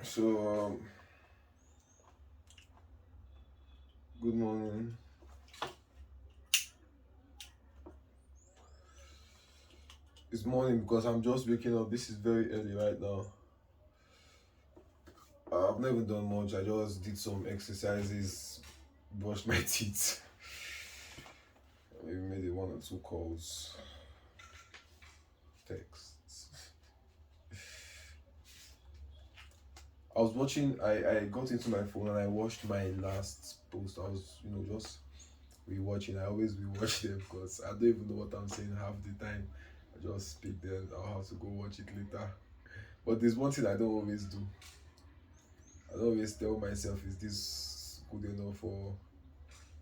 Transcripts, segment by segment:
So, good morning. It's morning because I'm just waking up. This is very early right now. I've never done much. I just did some exercises, brushed my teeth, maybe made one or two calls, texts. I was watching. I got into my phone and I watched my last post. I was just rewatching. I always rewatch them because I don't even know what I'm saying half the time. I just speak them. I'll have to go watch it later. But there's one thing I don't always do. I don't always tell myself, is this good enough, or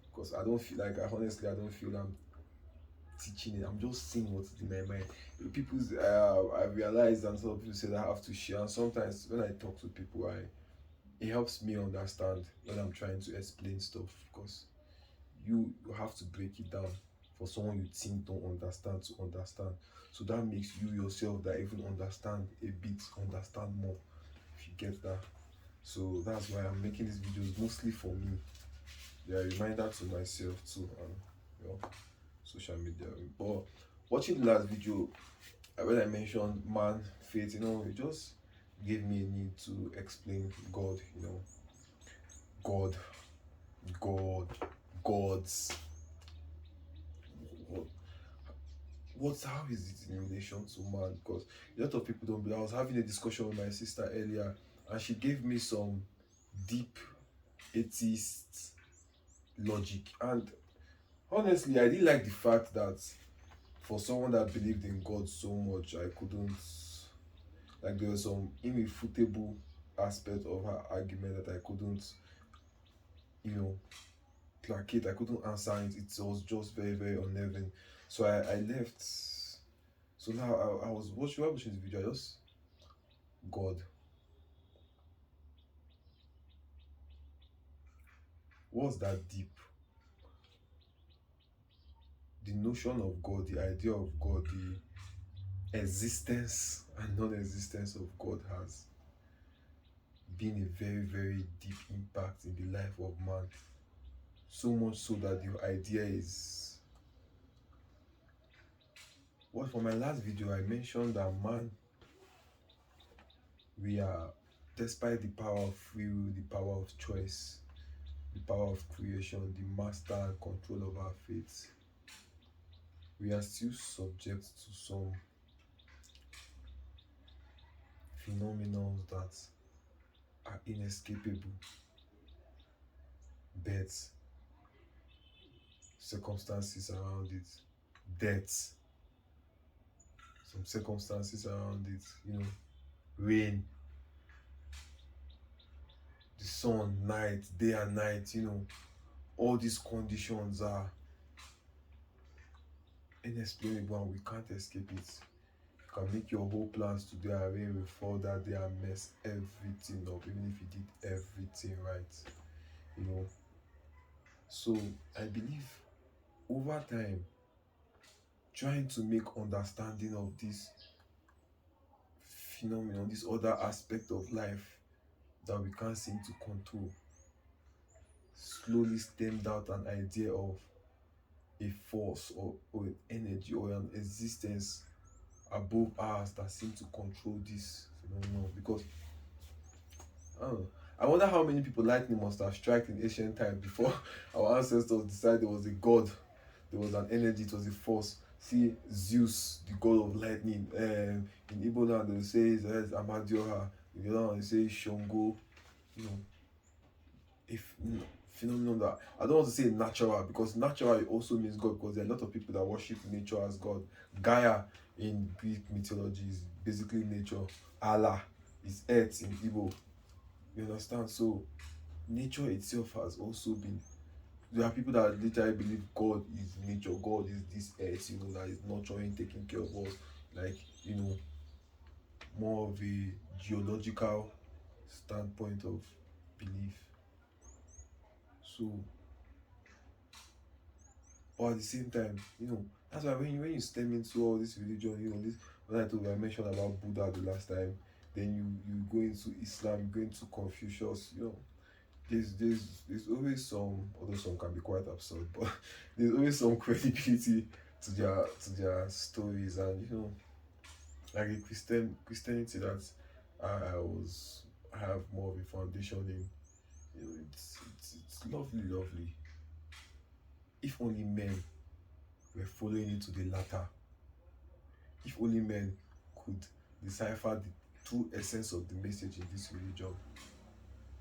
because I don't feel like, I don't feel I'm teaching it. I'm just seeing what's in my mind. People's I realized, and some people say that I have to share. And sometimes when I talk to people, it helps me understand when I'm trying to explain stuff, because you have to break it down for someone you think don't understand to understand. So that makes you yourself that even understand a bit, understand more, if you get that. So that's why I'm making these videos mostly for me. They're a reminder to myself too, and social media. But watching the last video, when I mentioned man, faith, it just gave me a need to explain God. God, God, gods. What, how is it in relation to man? Because a lot of people don't believe. I was having a discussion with my sister earlier, and she gave me some deep atheist logic. And honestly, I didn't like the fact that for someone that believed in God so much, I couldn't, like, there was some irrefutable aspect of her argument that I couldn't, you know, placate. I couldn't answer it. It was just very, very unnerving. So I left. So now I was watching the video. I just, God, what's that deep? The notion of God, the idea of God, the existence and non-existence of God has been a very, very deep impact in the life of man. So much so that the idea is, what, for my last video I mentioned that man, we are, despite the power of free will, the power of choice, the power of creation, the master and control of our fate, we are still subject to some phenomena that are inescapable. Birth, circumstances around it, death, some circumstances around it, rain, the sun, night, day and night, all these conditions are inexplainable and we can't escape it. You can make your whole plans today and rain will fall that day and mess everything up, even if you did everything right. So I believe over time, trying to make understanding of this phenomenon, this other aspect of life that we can't seem to control, slowly stemmed out an idea of a force or an energy or an existence above ours that seem to control this phenomenon. Because I don't know, I wonder how many people lightning must have struck in ancient times before our ancestors decided there was a god, there was an energy, it was a force. See Zeus, the god of lightning. In Igbo land they will say it's Amadioha. In the other one they say Shongo. You know, if phenomenon that I don't want to say natural, because natural it also means God, because there are a lot of people that worship nature as God. Gaia in Greek mythology is basically nature. Allah is earth in Igbo. You understand? So nature itself has also been. There are people that literally believe God is nature, God is this earth, that is nurturing, taking care of us, like, more of a geological standpoint of belief. So, but at the same time, that's why when you stem into all this religion, this when I mentioned about Buddha the last time, then you go into Islam, you go into Confucius, there's always some, although some can be quite absurd, but there's always some credibility to their stories. And like a Christianity that I have more of a foundation in. It's lovely, lovely. If only men were following into the latter. If only men could decipher the true essence of the message in this religion,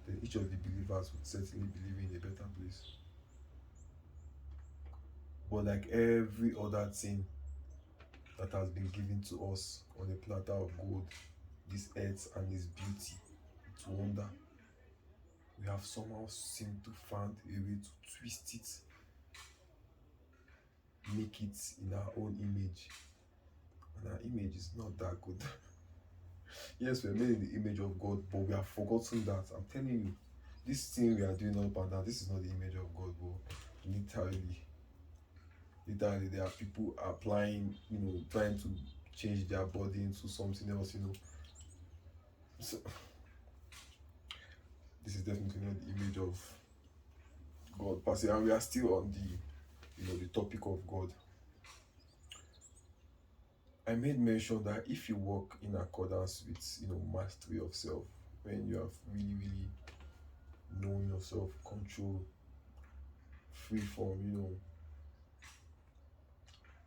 then each of the believers would certainly believe in a better place. But like every other thing that has been given to us on a platter of gold, this earth and its beauty, its wonder, we have somehow seemed to find a way to twist it, make it in our own image. And our image is not that good. Yes, we're made in the image of God, but we have forgotten that. I'm telling you, this thing we are doing up and down, this is not the image of God, but literally, literally, there are people applying, trying to change their body into something else. So, this is definitely not the image of God per se, and we are still on the topic of God. I made mention that if you work in accordance with mastery of self, when you have really, really known yourself, control, free from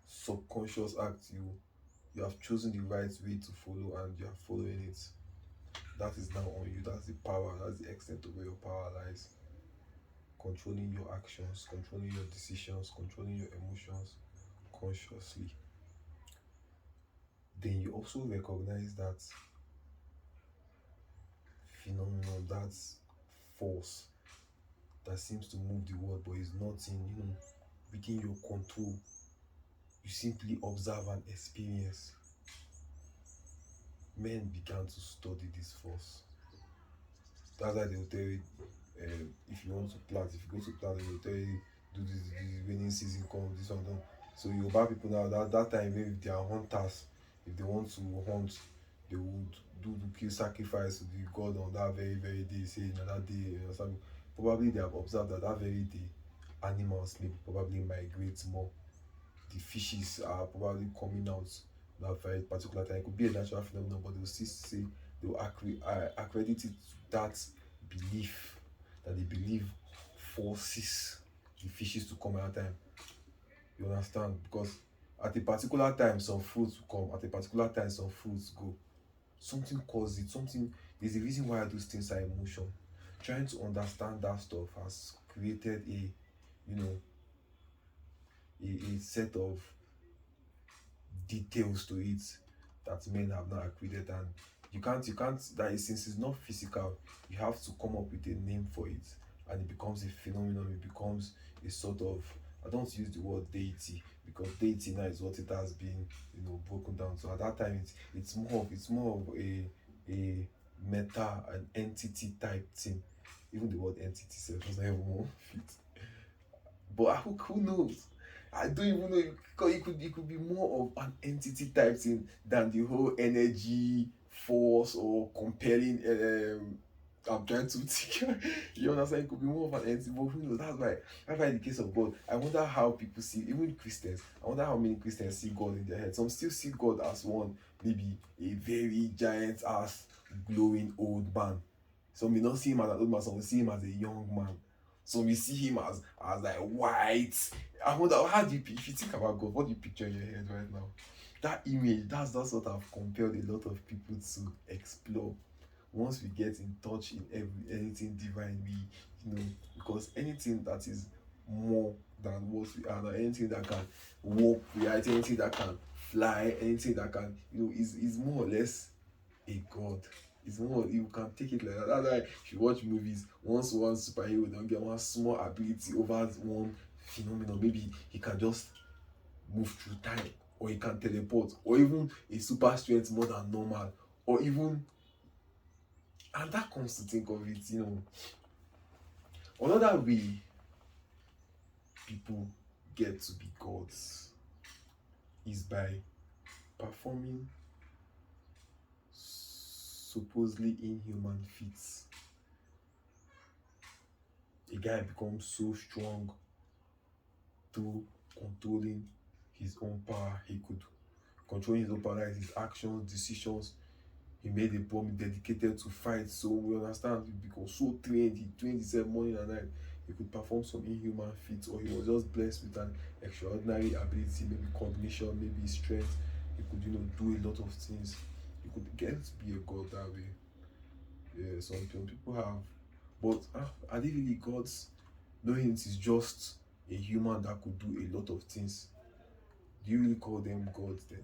subconscious acts, you have chosen the right way to follow and you are following it. That is now on you. That's the power. That's the extent of where your power lies. Controlling your actions, controlling your decisions, controlling your emotions consciously. Then you also recognize that phenomenon, that force that seems to move the world but is not within your control. You simply observe and experience. Men began to study this force. That's why they will tell you, if you want to plant, if you go to plant, they will tell you, do this raining season come, this one done. So Yoruba people now, that time, maybe if they are hunters, if they want to hunt, they would do the kill sacrifice to the god on that very, very day, say another day or something. Probably they have observed that very day, animals may probably migrate more. The fishes are probably coming out that very particular time. It could be a natural phenomenon, but they will still say, they will accredit it to that belief, that they believe forces the fishes to come at that time. You understand? Because at a particular time some fruits will come, at a particular time some fruits go. Something causes it, there's a reason why those things are in motion. Trying to understand that stuff has created a set of details to it that men have not accredited. And you can't that is, since it's not physical, you have to come up with a name for it, and it becomes a phenomenon. It becomes a sort of, I don't use the word deity, because deity now is what it has been broken down. So at that time it's more of a meta, an entity type thing. Even the word entity itself doesn't even more fit. But who knows? I don't even know, because it could be more of an entity type thing than the whole energy, force, or compelling. I'm trying to think. You understand? It could be more of an entity, but who knows? That's why in the case of God, I wonder how people see, even Christians. I wonder how many Christians see God in their head. Some still see God as one, maybe a very giant ass, glowing old man. Some may not see him as an old man. Some will see him as a young man. So we see him as like white. I wonder, how do if you think about God, what do you picture in your head right now? That image, that's what have compelled a lot of people to explore. Once we get in touch in anything divine, because anything that is more than what we are now, anything that can walk, anything that can fly, anything that can, is more or less a god. It's more, you can take it like that. That's why if you watch movies, once one superhero don't get one small ability over one phenomenon, maybe he can just move through time, or he can teleport, or even a super strength more than normal, or even, and that comes to think of it, another way people get to be gods is by performing supposedly inhuman feats. A guy becomes so strong through controlling his own power. He could control his own power, like his actions, decisions. He made a bomb dedicated to fight. So we understand he became so trained. He trained himself morning and night. He could perform some inhuman feats, or he was just blessed with an extraordinary ability, maybe cognition, maybe strength. He could, do a lot of things. He could get to be a god that way. Yeah, some people have, but are they really gods? Knowing it is just a human that could do a lot of things. Do you really call them gods then?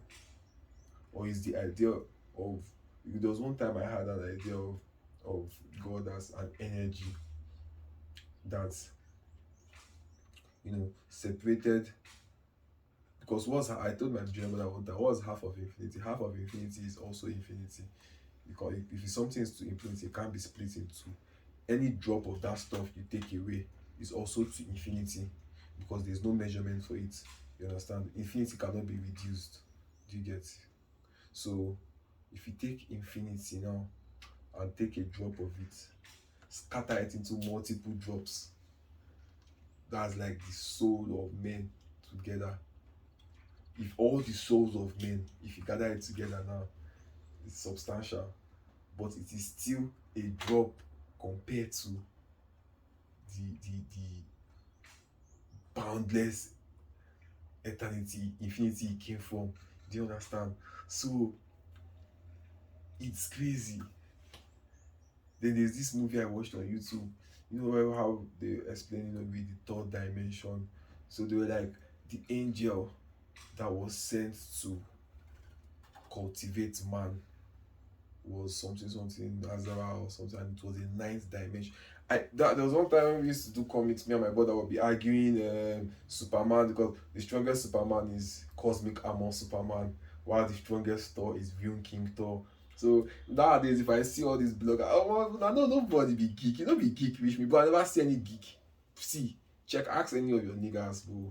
Or is the idea of, there was one time I had an idea of God as an energy that, separated, because I told my German mother one time, what's half of infinity? Half of infinity is also infinity. Because if something is to infinity, it can't be split in two. Any drop of that stuff you take away is also to infinity, because there's no measurement for it. You understand? Infinity cannot be reduced. Do you get? So if you take infinity now and take a drop of it, scatter it into multiple drops, that's like the soul of men together. If all the souls of men, if you gather it together now, it's substantial, but it is still a drop compared to the boundless eternity, infinity it came from. Do you understand? So it's crazy. Then there's this movie I watched on YouTube. You know how they explain, with the third dimension. So they were like, the angel that was sent to cultivate man was something Azara or something, and it was a ninth dimension. There was one time we used to do comics, me and my brother would be arguing Superman, because the strongest Superman is Cosmic Armor Superman, while the strongest Thor is Vyun King Thor. So nowadays, if I see all these bloggers, nobody be geek. You don't be geek, wish me, but I never see any geek. See, ask any of your niggas, bro.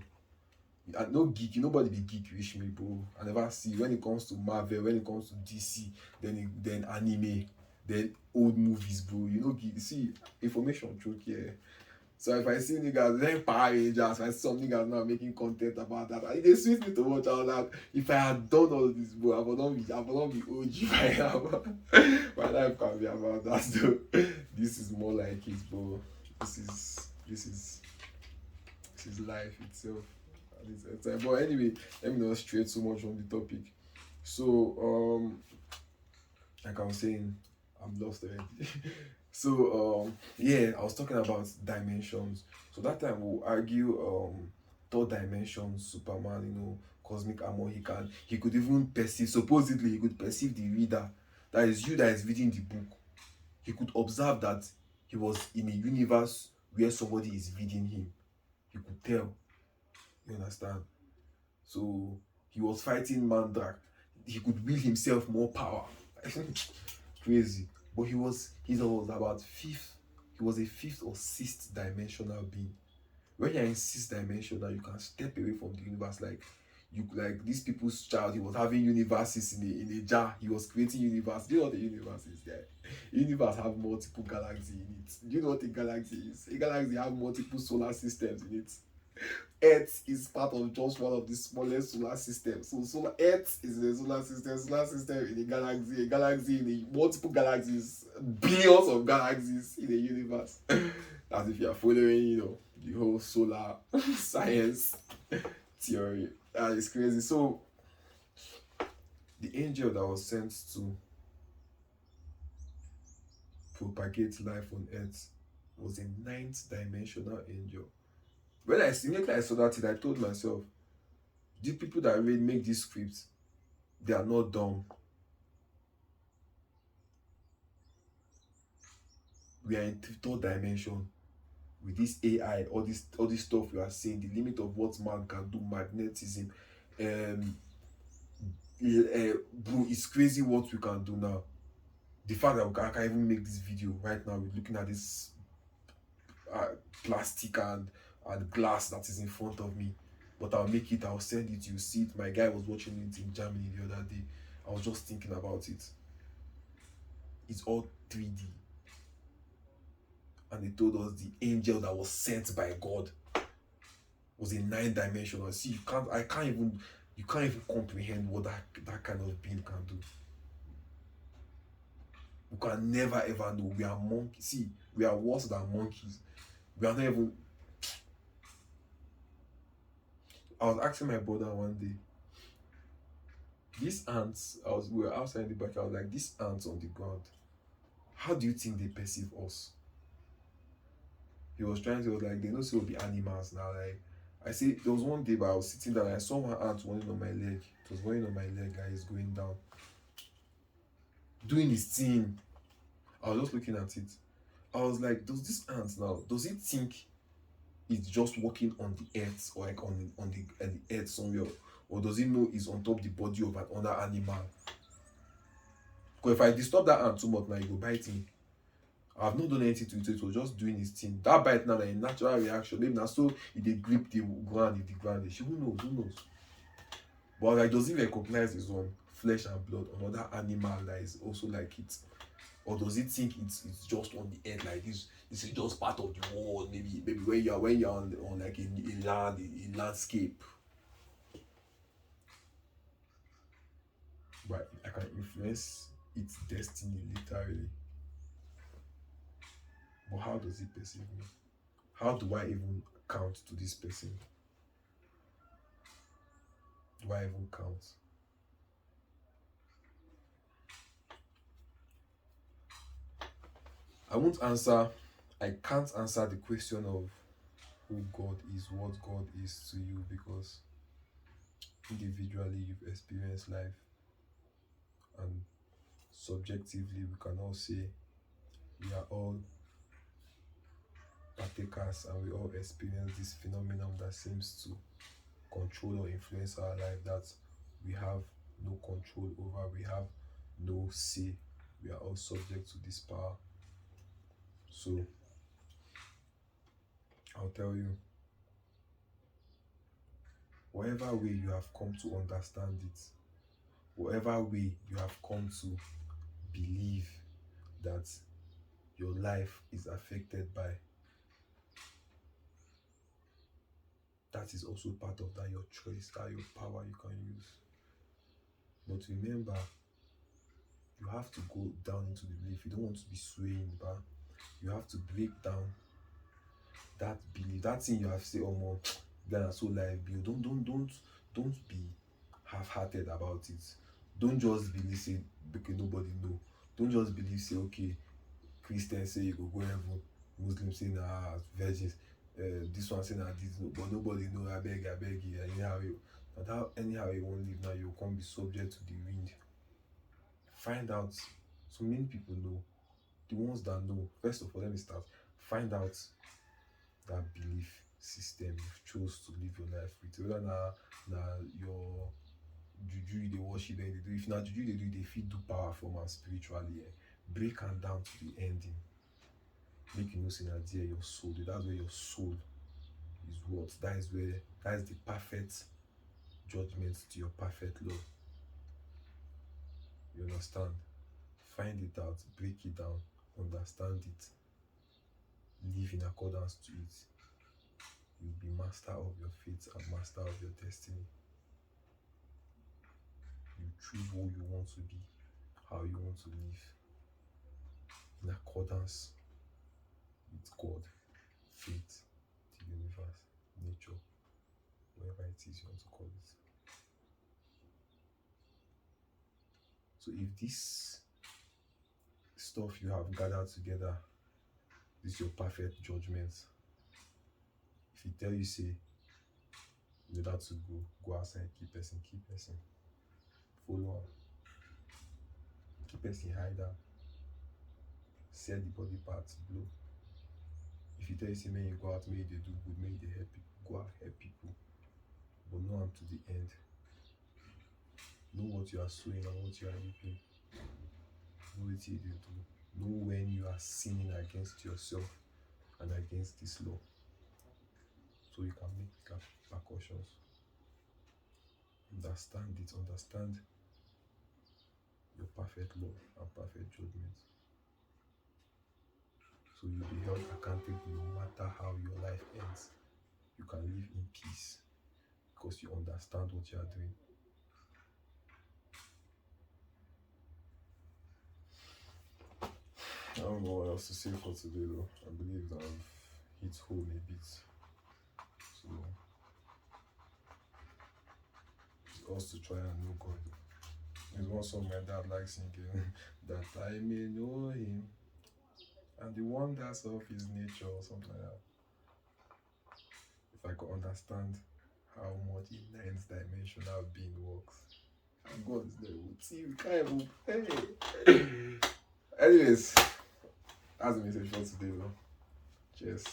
No geek, nobody be geek, wish me, bro. I never see. When it comes to Marvel, when it comes to DC, then anime, then old movies, bro. Geek. See, information choke here. So if I see niggas, then Power Rangers, if I see some niggas now making content about that, it sweet me to watch out loud. If I had done all this, bro, I would not be OG right now. My life can be about that, though. This is more like it, bro. This is life itself. But anyway, let me not stray too much on the topic. So, like I was saying, I'm lost already. So, I was talking about dimensions. So that time we'll argue third dimension, Superman, cosmic armor, he could even perceive, supposedly he could perceive the reader, that is you that is reading the book. He could observe that he was in a universe where somebody is reading him. He could tell. You understand? So he was fighting Mandrak. He could will himself more power. Crazy. But he was about fifth. He was a fifth or sixth dimensional being. When you're in sixth dimensional, you can step away from the universe. Like this people's child, he was having universes in a jar. He was creating universe. Do you know what the universe is there? Universe have multiple galaxies in it. Do you know what a galaxy is? A galaxy have multiple solar systems in it. Earth is part of just one of the smallest solar systems. So Earth is in a solar system in a galaxy in a multiple galaxies, billions of galaxies in the universe. As if you are following, the whole solar science theory. That is crazy. So the angel that was sent to propagate life on Earth was a ninth dimensional angel. When I saw that thing, I told myself, the people that make these scripts, they are not dumb. We are in third dimension with this AI, all this stuff we are saying, the limit of what man can do, magnetism. Bro, it's crazy what we can do now. The fact that I can even make this video right now, we're looking at this plastic and glass that is in front of me, but I'll make it, I'll send it, you see it. My guy was watching it in Germany the other day. I was just thinking about it. It's all 3D. And they told us the angel that was sent by God was a 9 dimensional. See, you can't even comprehend what that kind of being can do. We can never ever know. We are monkeys. See, we are worse than monkeys. We are not even. I was asking my brother one day, these ants, we were outside the back, I was like, these ants on the ground, how do you think they perceive us? He was like, they know so be animals now. Like, I say, there was one day, but I was sitting down, I saw my ant running on my leg. It was running on my leg, guys, going down, doing his thing. I was just looking at it. I was like, does this ant now, does it think it's just walking on the earth, or like on the earth somewhere, or does it know it's on top the body of another animal? Because if I disturb that ant too much now, it will bite me. I've not done anything to it, so it was just doing his thing. That bite now, a natural reaction. Maybe now so if they grip the ground, she who knows, who knows. But like, does it recognize his own flesh and blood, another animal that is also like it? Or does it think it's just on the earth like this? This is just part of the world. Maybe when you're on like a landscape. But I can influence its destiny literally. But how does it perceive me? How do I even count to this person? Do I even count? I can't answer the question of who God is, what God is to you, because individually you've experienced life, and subjectively we can all say we are all partakers and we all experience this phenomenon that seems to control or influence our life, that we have no control over, we have no say. We are all subject to this power. So I'll tell you, whatever way you have come to understand it, whatever way you have come to believe that your life is affected by, that is also part of that your choice, that your power you can use. But remember, you have to go down into the belief. You don't want to be swaying, but you have to break down that belief, that thing you have to say, oh more, then so life be. Don't be half-hearted about it. Don't just believe say because nobody know. Don't just believe say okay, Christians say you go heaven, Muslims say nah virgins, this one say nah this, but nobody know. I beg you. Anyhow you won't live now, you can't be subject to the wind. Find out. So many people know. The ones that know, first of all, let me start. Find out that belief system you chose to live your life with. Whether na your juju they worship and they do. If na juju they do, they fit do power from and spiritually. Break and down to the ending. Make you know say na there your soul. That's where your soul is what. That is the perfect judgment to your perfect law. You understand? Find it out, break it down, understand it, live in accordance to it. You'll be master of your fate and master of your destiny. You choose who you want to be, how you want to live, in accordance with God, fate, the universe, nature, whatever it is you want to call it. So if this stuff you have gathered together, this is your perfect judgment. If you tell you say, in order to go outside, keep person, follow am, keep person hide am, set the body parts, blow. If you tell you say may you go out, may you dey do good, may you dey help people, go out help people, but know am to the end. Know what you are sowing and what you are reaping. Know wetin you dey do. Know when you are sinning against yourself and against this law, so you can make precautions. Understand it. Understand your perfect law and perfect judgment. So you'll be held accountable no matter how your life ends. You can live in peace because you understand what you are doing. I don't know what else to say for today though. I believe that I've hit home a bit. So it's us to try and know God. There's one song my dad likes singing that I may know him and the wonders of his nature or something like that. If I could understand how much a ninth dimensional being works. And God is there. We'll see, we can't even. Hey. Anyways, that's the message for today though. Cheers.